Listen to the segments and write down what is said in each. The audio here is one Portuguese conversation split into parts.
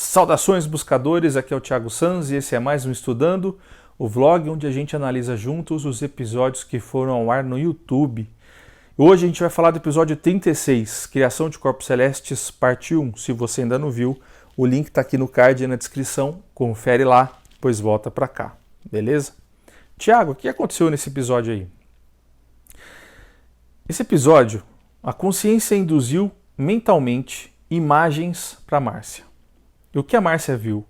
Saudações buscadores, aqui é o Thiago Sanz e esse é mais um Estudando, o vlog onde a gente analisa juntos os episódios que foram ao ar no YouTube. Hoje a gente vai falar do episódio 36, Criação de Corpos Celestes, parte 1. Se você ainda não viu, o link está aqui no card e na descrição, confere lá, depois volta para cá, beleza? Thiago, o que aconteceu nesse episódio aí? Esse episódio, a consciência induziu mentalmente imagens para Márcia. E o que a Márcia viu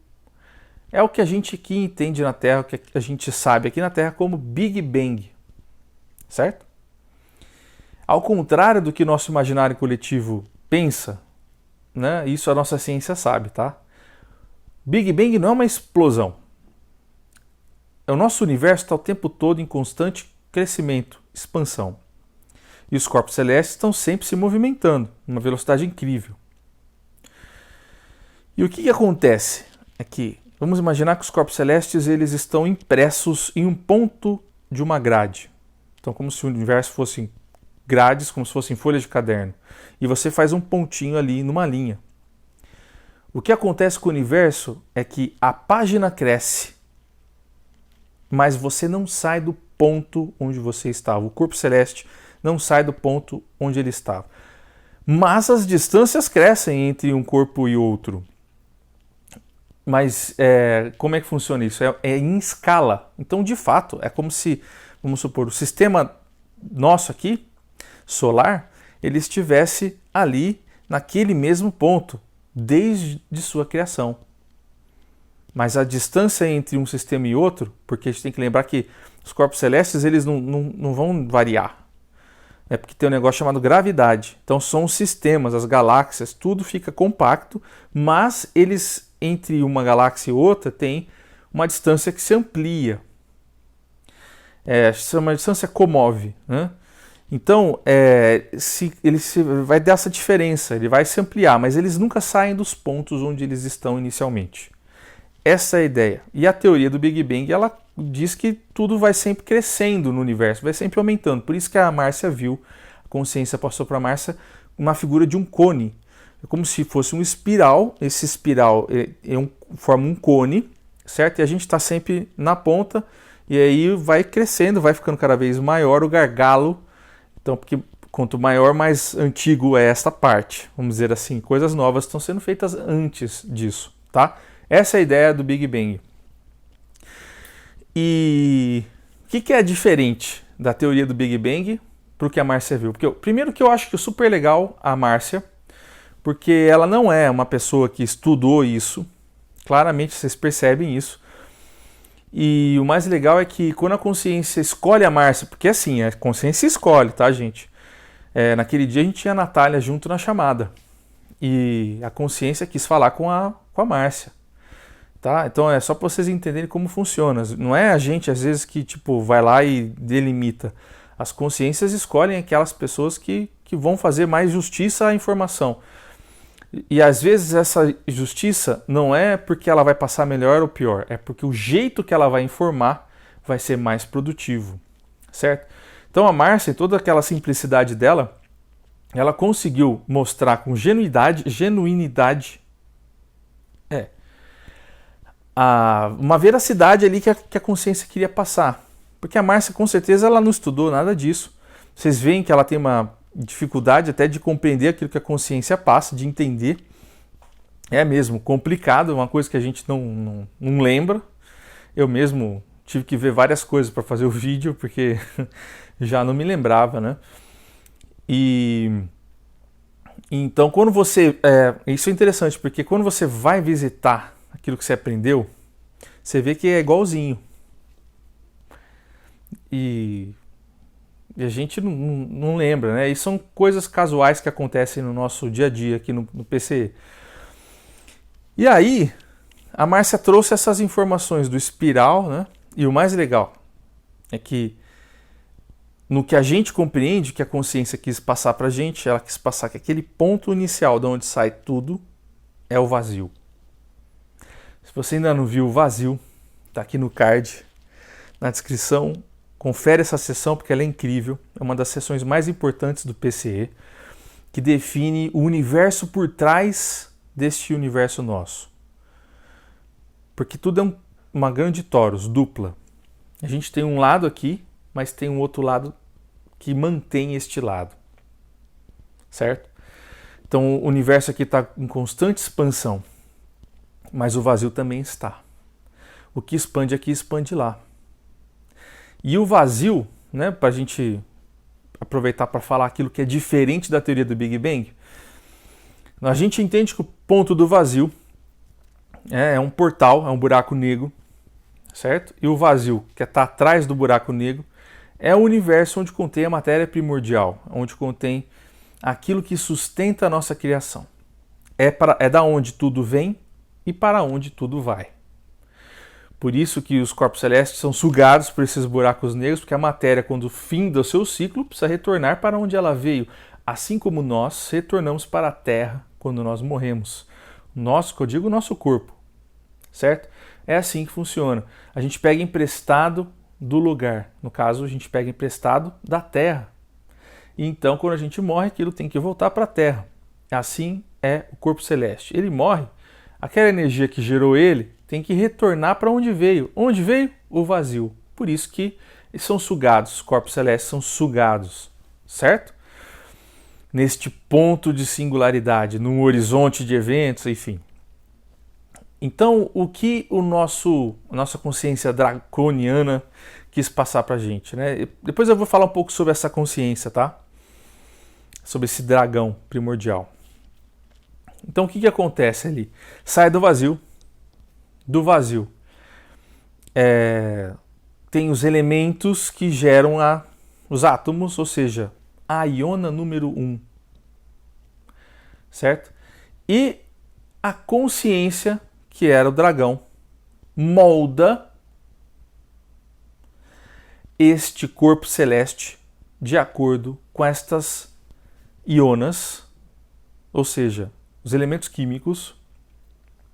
é o que a gente aqui entende na Terra, o que a gente sabe aqui na Terra como Big Bang, certo? Ao contrário do que nosso imaginário coletivo pensa, né? Isso a nossa ciência sabe, tá? Big Bang não é uma explosão. O nosso universo está o tempo todo em constante crescimento, expansão. E os corpos celestes estão sempre se movimentando, numa velocidade incrível. E o que acontece é que, vamos imaginar que os corpos celestes eles estão impressos em um ponto de uma grade. Então, como se o universo fosse grades, como se fossem folhas de caderno. E você faz um pontinho ali numa linha. O que acontece com o universo é que a página cresce, mas você não sai do ponto onde você estava. O corpo celeste não sai do ponto onde ele estava. Mas as distâncias crescem entre um corpo e outro. Mas como é que funciona isso? É em escala. Então, de fato, é como se, vamos supor, o sistema nosso aqui, solar, ele estivesse ali naquele mesmo ponto, desde sua criação. Mas a distância entre um sistema e outro, porque a gente tem que lembrar que os corpos celestes eles não vão variar. É porque tem um negócio chamado gravidade. Então são os sistemas, as galáxias, tudo fica compacto, mas eles, entre uma galáxia e outra, tem uma distância que se amplia. Uma distância comove, né? Então, ele vai dar essa diferença, ele vai se ampliar, mas eles nunca saem dos pontos onde eles estão inicialmente. Essa é a ideia. E a teoria do Big Bang, ela diz que tudo vai sempre crescendo no universo, vai sempre aumentando. Por isso que a Márcia viu, a consciência passou para a Márcia, uma figura de um cone. É como se fosse um espiral, esse espiral forma um cone, certo? E a gente está sempre na ponta, e aí vai crescendo, vai ficando cada vez maior o gargalo. Então, porque quanto maior, mais antigo é esta parte. Vamos dizer assim, coisas novas estão sendo feitas antes disso, tá? Essa é a ideia do Big Bang. E o que é diferente da teoria do Big Bang para o que a Márcia viu? Porque, primeiro que eu acho que é super legal a Márcia, porque ela não é uma pessoa que estudou isso, claramente vocês percebem isso. E o mais legal é que quando a consciência escolhe a Márcia, porque assim, a consciência escolhe, tá, gente? Naquele dia a gente tinha a Natália junto na chamada. E a consciência quis falar com a Márcia. Tá? Então é só para vocês entenderem como funciona. Não é a gente, às vezes, que vai lá e delimita. As consciências escolhem aquelas pessoas que vão fazer mais justiça à informação. E às vezes essa justiça não é porque ela vai passar melhor ou pior, é porque o jeito que ela vai informar vai ser mais produtivo, certo? Então a Márcia, toda aquela simplicidade dela, ela conseguiu mostrar com genuinidade, uma veracidade ali que a consciência queria passar. Porque a Márcia, com certeza, ela não estudou nada disso. Vocês veem que ela tem uma dificuldade até de compreender aquilo que a consciência passa, de entender. É mesmo complicado, uma coisa que a gente não lembra. Eu mesmo tive que ver várias coisas para fazer o vídeo, porque já não me lembrava, né? Então, quando você... isso é interessante, porque quando você vai visitar aquilo que você aprendeu, você vê que é igualzinho. E a gente não lembra, né? E são coisas casuais que acontecem no nosso dia a dia aqui no PCE. E aí, a Márcia trouxe essas informações do espiral, né? E o mais legal é que no que a gente compreende, que a consciência quis passar pra gente, ela quis passar que aquele ponto inicial de onde sai tudo é o vazio. Se você ainda não viu o vazio, tá aqui no card, na descrição. Confere essa sessão porque ela é incrível. É uma das sessões mais importantes do PCE, que define o universo por trás deste universo nosso. Porque tudo é uma grande torus, dupla. A gente tem um lado aqui, mas tem um outro lado que mantém este lado. Certo? Então o universo aqui está em constante expansão, mas o vazio também está. O que expande aqui, expande lá. E o vazio, né, para a gente aproveitar para falar aquilo que é diferente da teoria do Big Bang, a gente entende que o ponto do vazio é um portal, é um buraco negro, certo? E o vazio, que está atrás do buraco negro, é o universo onde contém a matéria primordial, onde contém aquilo que sustenta a nossa criação. É da onde tudo vem e para onde tudo vai. Por isso que os corpos celestes são sugados por esses buracos negros, porque a matéria, quando finda o seu ciclo, precisa retornar para onde ela veio, assim como nós retornamos para a Terra quando nós morremos. Que eu digo o nosso corpo, certo? É assim que funciona. A gente pega emprestado do lugar. No caso, a gente pega emprestado da Terra. E então, quando a gente morre, aquilo tem que voltar para a Terra. Assim é o corpo celeste. Ele morre, aquela energia que gerou ele tem que retornar para onde veio. Onde veio? O vazio. Por isso que eles são sugados, os corpos celestes são sugados, certo? Neste ponto de singularidade, no horizonte de eventos, enfim. Então, o que a nossa consciência draconiana quis passar para a gente, né? Depois eu vou falar um pouco sobre essa consciência, tá? Sobre esse dragão primordial. Então, o que acontece ali? Sai do vazio. Do vazio tem os elementos que geram os átomos, ou seja, a iona número 1. Certo? E a consciência, que era o dragão, molda este corpo celeste de acordo com estas ionas, ou seja, os elementos químicos,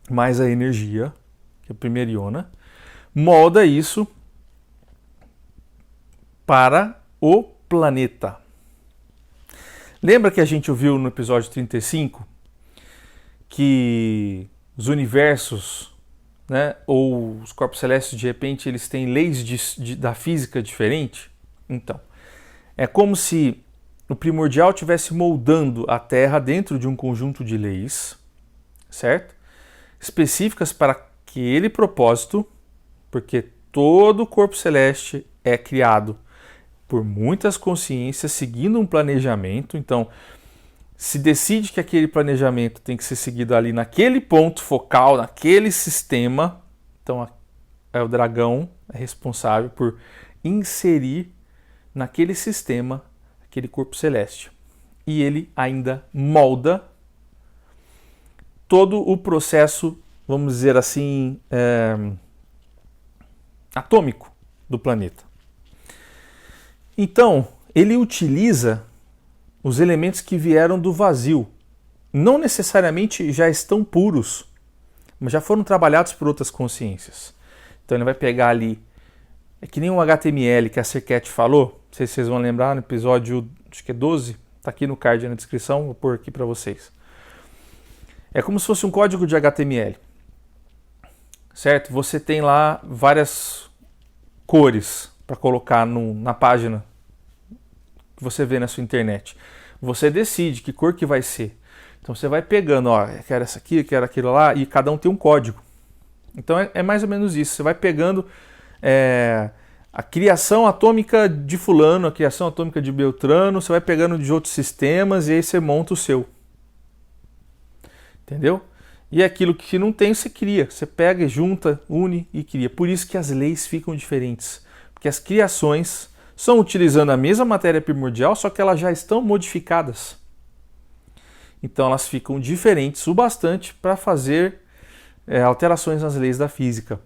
mais a energia, que é a primeira iona, molda isso para o planeta. Lembra que a gente ouviu no episódio 35 que os universos, né, ou os corpos celestes, de repente, eles têm leis da física diferente? Então, é como se o primordial estivesse moldando a Terra dentro de um conjunto de leis, certo? Específicas para aquele propósito, porque todo corpo celeste é criado por muitas consciências seguindo um planejamento. Então, se decide que aquele planejamento tem que ser seguido ali naquele ponto focal, naquele sistema, então o dragão é responsável por inserir naquele sistema aquele corpo celeste. E ele ainda molda todo o processo, vamos dizer assim, atômico do planeta. Então, ele utiliza os elementos que vieram do vazio. Não necessariamente já estão puros, mas já foram trabalhados por outras consciências. Então ele vai pegar ali, é que nem o HTML que a Serket falou, não sei se vocês vão lembrar, no episódio, acho que é 12, está aqui no card na descrição, vou pôr aqui para vocês. É como se fosse um código de HTML, certo? Você tem lá várias cores para colocar na página que você vê na sua internet. Você decide que cor que vai ser. Então você vai pegando, ó, eu quero essa aqui, eu quero aquilo lá, e cada um tem um código. Então é mais ou menos isso. Você vai pegando a criação atômica de fulano, a criação atômica de Beltrano, você vai pegando de outros sistemas e aí você monta o seu. Entendeu? E aquilo que não tem, você cria. Você pega, junta, une e cria. Por isso que as leis ficam diferentes. Porque as criações são utilizando a mesma matéria primordial, só que elas já estão modificadas. Então elas ficam diferentes o bastante para fazer alterações nas leis da física.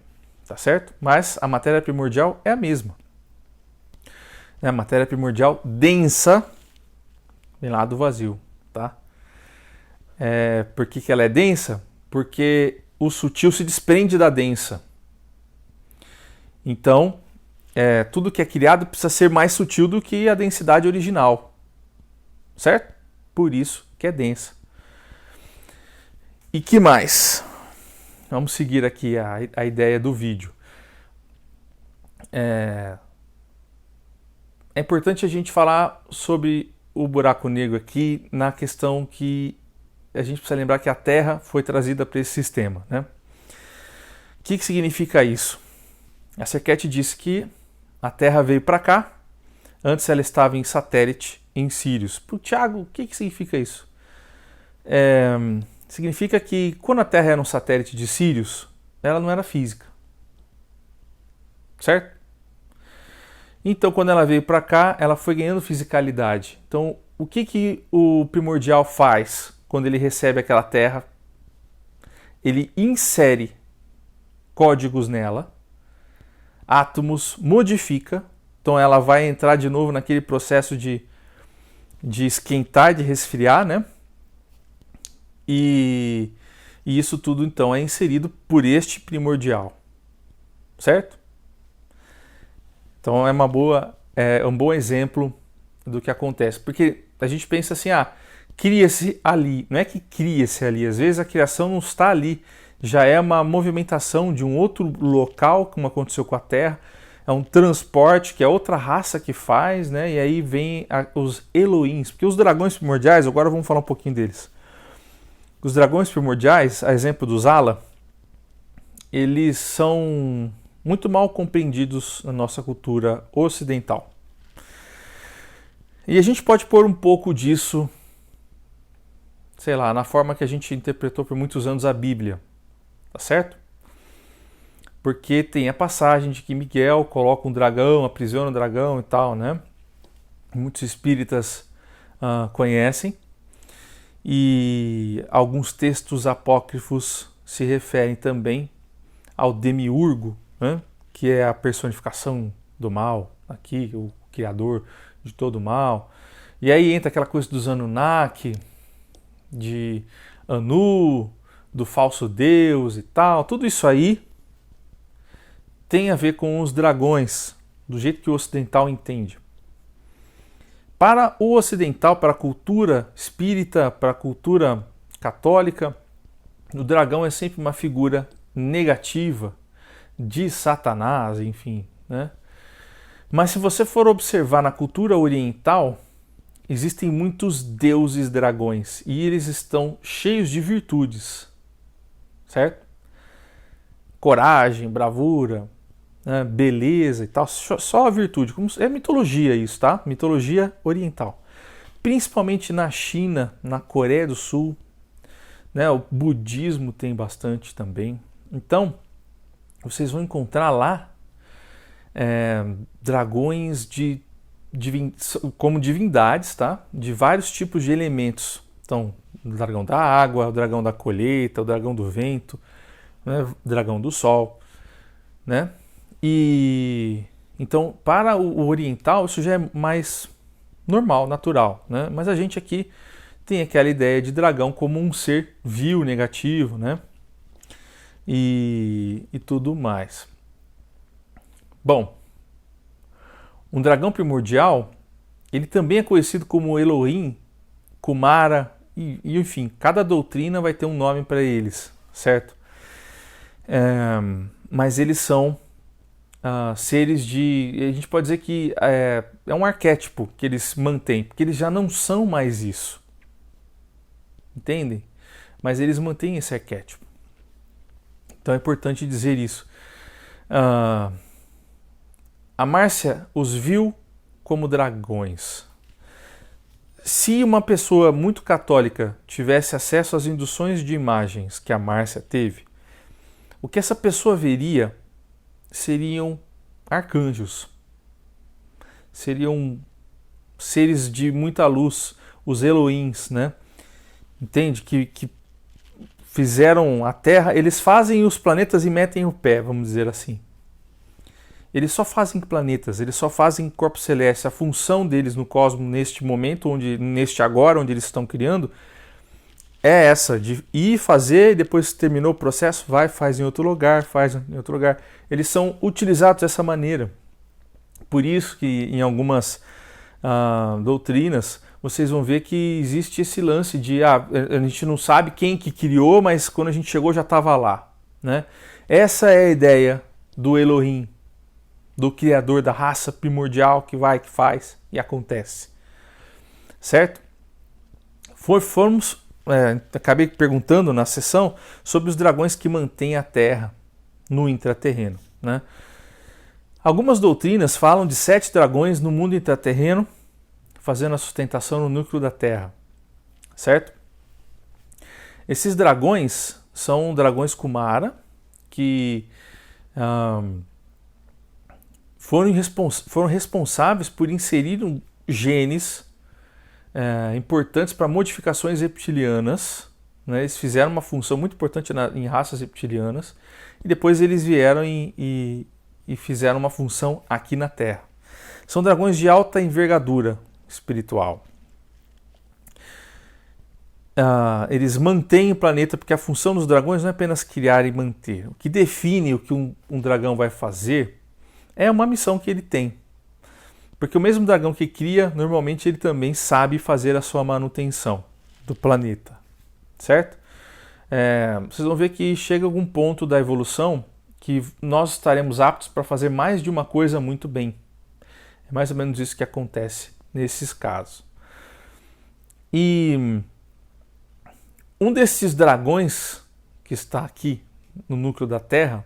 Tá certo? Mas a matéria primordial é a mesma. A matéria primordial densa vem lá do vazio. Tá? Por que ela é densa? Porque o sutil se desprende da densa. Então, tudo que é criado precisa ser mais sutil do que a densidade original. Certo? Por isso que é densa. E que mais? vamos seguir aqui a ideia do vídeo. É importante a gente falar sobre o buraco negro aqui na questão que a gente precisa lembrar que a Terra foi trazida para esse sistema, né? O que significa isso? A Serket disse que a Terra veio para cá, antes ela estava em satélite em Sírius. Para o Tiago, o que significa isso? Significa que quando a Terra era um satélite de Sírius, ela não era física. Certo? Então, quando ela veio para cá, ela foi ganhando fisicalidade. Então, o que o primordial faz quando ele recebe aquela Terra? Ele insere códigos nela, átomos, modifica. Então, ela vai entrar de novo naquele processo de esquentar, de resfriar, né? E isso tudo, então, é inserido por este primordial. Certo? Então, é um bom exemplo do que acontece. Porque a gente pensa assim, cria-se ali. Não é que cria-se ali. Às vezes a criação não está ali. Já é uma movimentação de um outro local, como aconteceu com a Terra. É um transporte que é outra raça que faz, né? E aí vem os Elohims. Porque os dragões primordiais, agora vamos falar um pouquinho deles. Os dragões primordiais, a exemplo dos Ala, eles são muito mal compreendidos na nossa cultura ocidental. E a gente pode pôr um pouco disso, sei lá, na forma que a gente interpretou por muitos anos a Bíblia, tá certo? Porque tem a passagem de que Miguel coloca um dragão, aprisiona um dragão e tal, né? Muitos espíritas conhecem. E alguns textos apócrifos se referem também ao demiurgo, né? Que é a personificação do mal, aqui, o criador de todo o mal. E aí entra aquela coisa dos Anunnaki, de Anu, do falso deus e tal. Tudo isso aí tem a ver com os dragões, do jeito que o ocidental entende. Para o ocidental, para a cultura espírita, para a cultura católica, o dragão é sempre uma figura negativa de Satanás, enfim, né? Mas se você for observar na cultura oriental, existem muitos deuses dragões e eles estão cheios de virtudes, certo? Coragem, bravura, né? Beleza e tal, só a virtude. É mitologia isso, tá? Mitologia oriental. Principalmente na China, na Coreia do Sul, né? O budismo tem bastante também. Então, vocês vão encontrar lá dragões como divindades, tá? De vários tipos de elementos. Então, o dragão da água, o dragão da colheita, o dragão do vento, né? O dragão do sol, né? E então, para o oriental, isso já é mais normal, natural, né? Mas a gente aqui tem aquela ideia de dragão como um ser vil, negativo, né? E tudo mais. Bom, um dragão primordial, ele também é conhecido como Elohim, Kumara, e enfim, cada doutrina vai ter um nome para eles, certo? Mas eles são seres a gente pode dizer que é um arquétipo que eles mantêm, porque eles já não são mais isso. Entendem? Mas eles mantêm esse arquétipo. Então é importante dizer isso. A Márcia os viu como dragões. Se uma pessoa muito católica tivesse acesso às induções de imagens que a Márcia teve, o que essa pessoa veria seriam arcanjos. Seriam seres de muita luz, os Elohims, né? Entende? Que fizeram a Terra, eles fazem os planetas e metem o pé, vamos dizer assim. Eles só fazem planetas, eles só fazem corpos celestes. A função deles no cosmos, neste momento, neste agora, onde eles estão criando, é essa, de ir fazer e depois que terminou o processo, faz em outro lugar, faz em outro lugar. Eles são utilizados dessa maneira. Por isso que em algumas doutrinas, vocês vão ver que existe esse lance de a gente não sabe quem que criou, mas quando a gente chegou já estava lá. né? Essa é a ideia do Elohim, do Criador da raça primordial que vai, que faz e acontece. Certo? Acabei perguntando na sessão sobre os dragões que mantêm a Terra no intraterreno, né? Algumas doutrinas falam de 7 dragões no mundo intraterreno fazendo a sustentação no núcleo da Terra, certo? Esses dragões são dragões Kumara que foram responsáveis por inserir genes importantes para modificações reptilianas, né? Eles fizeram uma função muito importante em raças reptilianas e depois eles vieram e fizeram uma função aqui na Terra. São dragões de alta envergadura espiritual. Eles mantêm o planeta, porque a função dos dragões não é apenas criar e manter. O que define o que um dragão vai fazer é uma missão que ele tem. Porque o mesmo dragão que cria, normalmente ele também sabe fazer a sua manutenção do planeta. Certo? Vocês vão ver que chega algum ponto da evolução que nós estaremos aptos para fazer mais de uma coisa muito bem. É mais ou menos isso que acontece nesses casos. E um desses dragões que está aqui no núcleo da Terra,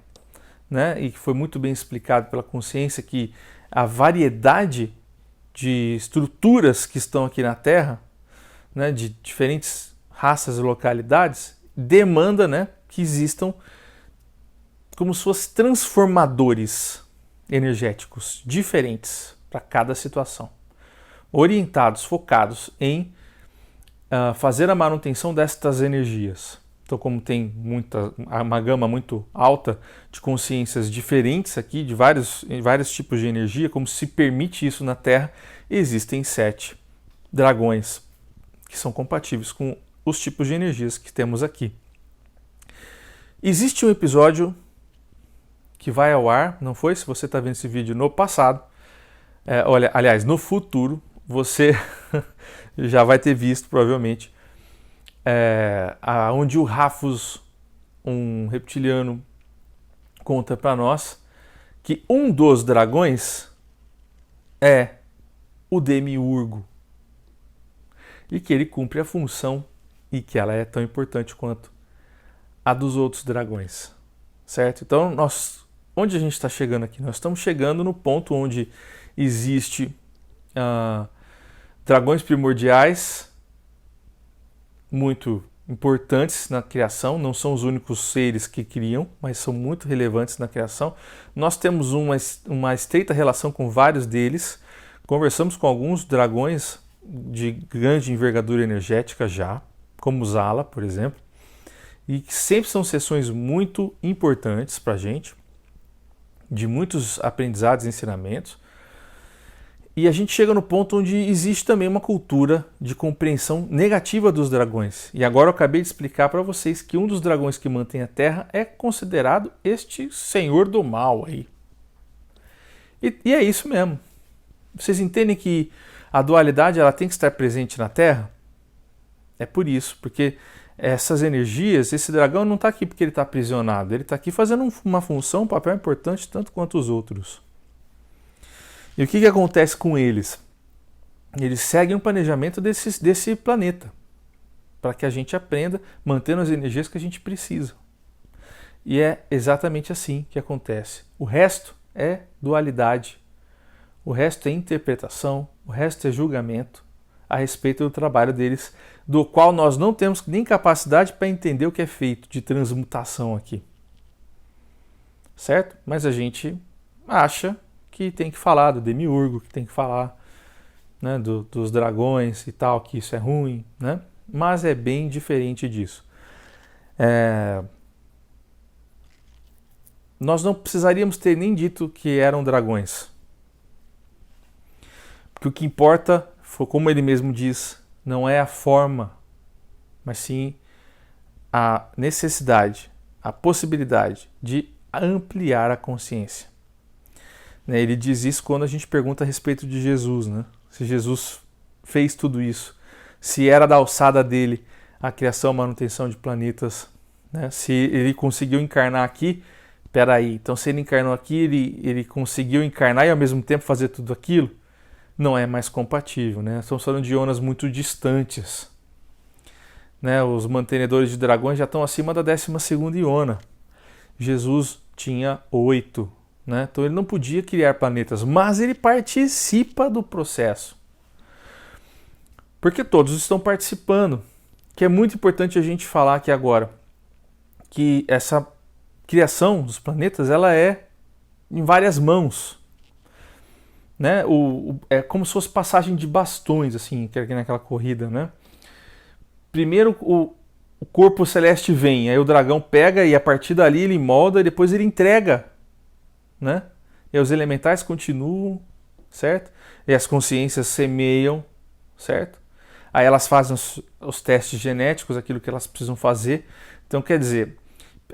né, e que foi muito bem explicado pela consciência que a variedade de estruturas que estão aqui na Terra, né, de diferentes raças e localidades, demanda, né, que existam como se fossem transformadores energéticos diferentes para cada situação, orientados, focados em fazer a manutenção destas energias. Então, como tem uma gama muito alta de consciências diferentes aqui, de vários tipos de energia, como se permite isso na Terra, existem 7 dragões que são compatíveis com os tipos de energias que temos aqui. Existe um episódio que vai ao ar, não foi? Se você está vendo esse vídeo no passado, aliás, no futuro, você já vai ter visto, provavelmente, onde o Rafus, um reptiliano, conta para nós que um dos dragões é o Demiurgo e que ele cumpre a função e que ela é tão importante quanto a dos outros dragões, certo? Então, onde a gente está chegando aqui? Nós estamos chegando no ponto onde existe dragões primordiais muito importantes na criação, não são os únicos seres que criam, mas são muito relevantes na criação. Nós temos uma estreita relação com vários deles, conversamos com alguns dragões de grande envergadura energética já, como Zala, por exemplo, e que sempre são sessões muito importantes para a gente, de muitos aprendizados e ensinamentos. E a gente chega no ponto onde existe também uma cultura de compreensão negativa dos dragões. E agora eu acabei de explicar para vocês que um dos dragões que mantém a Terra é considerado este senhor do mal aí. E é isso mesmo. Vocês entendem que a dualidade ela tem que estar presente na Terra? É por isso, porque essas energias, esse dragão não está aqui porque ele está aprisionado, ele está aqui fazendo uma função, um papel importante tanto quanto os outros. E o que acontece com eles? Eles seguem o planejamento desse planeta, para que a gente aprenda mantendo as energias que a gente precisa. E é exatamente assim que acontece. O resto é dualidade, o resto é interpretação, o resto é julgamento a respeito do trabalho deles, do qual nós não temos nem capacidade para entender o que é feito de transmutação aqui. Certo? Mas a gente acha que tem que falar do Demiurgo, que tem que falar, né, dos dragões e tal, que isso é ruim, né? Mas é bem diferente disso. Nós não precisaríamos ter nem dito que eram dragões. Porque o que importa, como ele mesmo diz, não é a forma, mas sim a necessidade, a possibilidade de ampliar a consciência. Ele diz isso quando a gente pergunta a respeito de Jesus, né? Se Jesus fez tudo isso, se era da alçada dele a criação e manutenção de planetas, né? Se ele conseguiu encarnar aqui, peraí, então se ele encarnou aqui, ele conseguiu encarnar e ao mesmo tempo fazer tudo aquilo, não é mais compatível, né? Estamos falando de ionas muito distantes, né? Os mantenedores de dragões já estão acima da 12ª iona. Jesus tinha 8, né? Então ele não podia criar planetas, mas ele participa do processo. Porque todos estão participando. Que é muito importante a gente falar aqui agora. Que essa criação dos planetas, ela é em várias mãos. Né? É como se fosse passagem de bastões, assim, naquela corrida, né? Primeiro o corpo celeste vem, aí o dragão pega e a partir dali ele molda e depois ele entrega, né? E os elementais continuam, certo? E as consciências semeiam, certo? Aí elas fazem os testes genéticos, aquilo que elas precisam fazer. Então, quer dizer,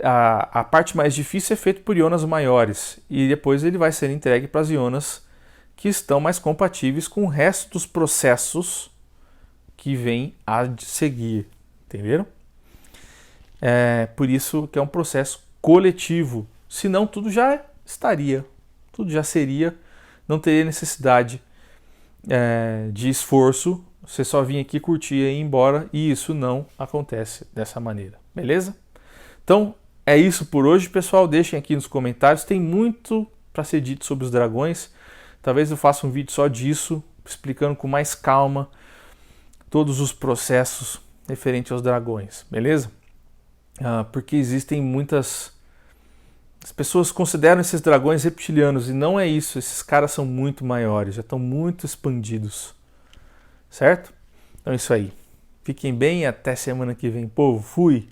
a parte mais difícil é feita por ionas maiores e depois ele vai ser entregue para as ionas que estão mais compatíveis com o resto dos processos que vêm a seguir, entenderam? É por isso que é um processo coletivo, senão tudo já estaria, tudo já seria, não teria necessidade de esforço, você só vinha aqui, curtia e ir embora, e isso não acontece dessa maneira, beleza? Então, é isso por hoje, pessoal, deixem aqui nos comentários, tem muito para ser dito sobre os dragões, talvez eu faça um vídeo só disso, explicando com mais calma todos os processos referentes aos dragões, beleza? Porque existem muitas... As pessoas consideram esses dragões reptilianos e não é isso, esses caras são muito maiores, já estão muito expandidos, certo? Então é isso aí. Fiquem bem e até semana que vem, povo. Fui!